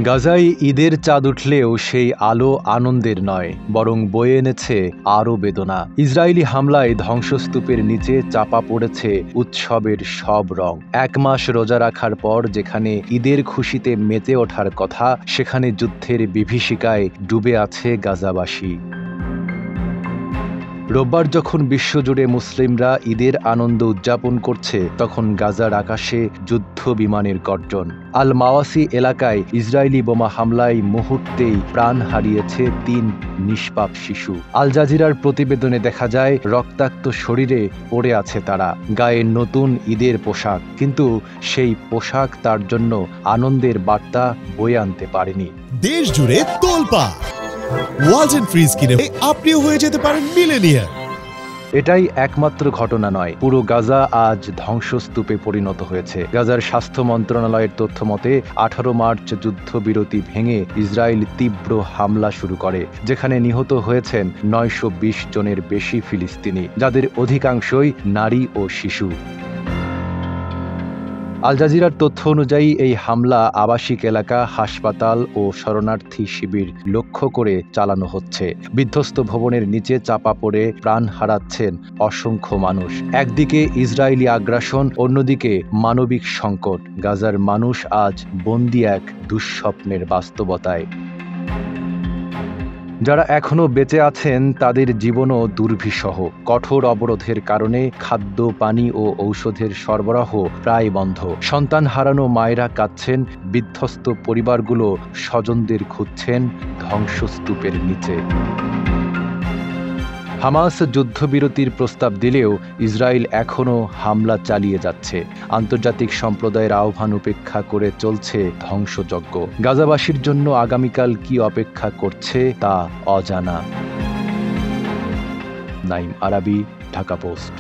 গাজায় ঈদের চাঁদ উঠলেও সেই আলো আনন্দের নয়, বরং বয়ে এনেছে আরও বেদনা। ইসরায়েলি হামলায় ধ্বংসস্তূপের নিচে চাপা পড়েছে উৎসবের সব রং। 1 মাস রোজা রাখার পর যেখানে ঈদের খুশিতে মেতে ওঠার কথা, সেখানে যুদ্ধের বিভীষিকায় ডুবে আছে গাজাবাসী। রোববার যখন বিশ্বজুড়ে মুসলিমরা ঈদের আনন্দ উদযাপন করছে, তখন গাজার আকাশে যুদ্ধ বিমানের গর্জন। আল মাওয়াসি এলাকায় ইসরায়েলি বোমা হামলায় মুহূর্তেই প্রাণ হারিয়েছে 3 নিষ্পাপ শিশু। আল জাজিরার প্রতিবেদনে দেখা যায়, রক্তাক্ত শরীরে পড়ে আছে তারা, গায়ে নতুন ঈদের পোশাক, কিন্তু সেই পোশাক তার জন্য আনন্দের বার্তা বয়ে আনতে পারেনি। দেশ জুড়ে তোলপাড় ওয়ালটন ফ্রিজ কিনে আপনিও হয়ে যেতে পারেন মিলেনিয়ার। এটাই একমাত্র ঘটনা নয়, পুরো গাজা আজ ধ্বংসস্তূপে পরিণত হয়েছে। গাজার স্বাস্থ্য মন্ত্রণালয়ের তথ্য মতে 18 মার্চ যুদ্ধবিরতি ভেঙে ইসরায়েল তীব্র হামলা শুরু করে, যেখানে নিহত হয়েছেন 920 জনের বেশি ফিলিস্তিনি, যাদের অধিকাংশই নারী ও শিশু। আল জাজিরার তথ্য অনুযায়ী এই হামলা আবাসিক এলাকা, হাসপাতাল ও শরণার্থী শিবির লক্ষ্য করে চালানো হচ্ছে। বিধ্বস্ত ভবনের নিচে চাপা পড়ে প্রাণ হারাচ্ছেন অসংখ্য মানুষ। একদিকে ইসরায়েলি আগ্রাসন, অন্যদিকে মানবিক সংকট। গাজার মানুষ আজ বন্দী এক দুঃস্বপ্নের বাস্তবতায়। যারা এখনো বেঁচে আছেন তাদের জীবনও দুর্বিষহ। কঠোর অবরোধের কারণে খাদ্য, পানি ও ঔষধের সরবরাহ প্রায় বন্ধ। সন্তান হারানো মায়েরা কাঁদছেন, বিধ্বস্ত পরিবারগুলো স্বজনদের খুঁজছেন ধ্বংসস্তূপের নিচে। হামাস যুদ্ধবিরতির প্রস্তাব দিলেও ইসরায়েল এখনও হামলা চালিয়ে যাচ্ছে। আন্তর্জাতিক সম্প্রদায়ের আহ্বান উপেক্ষা করে চলছে ধ্বংসযজ্ঞ। গাজাবাসীর জন্য আগামীকাল কি অপেক্ষা করছে তা অজানা। নাইম আরাবী, ঢাকা পোস্ট।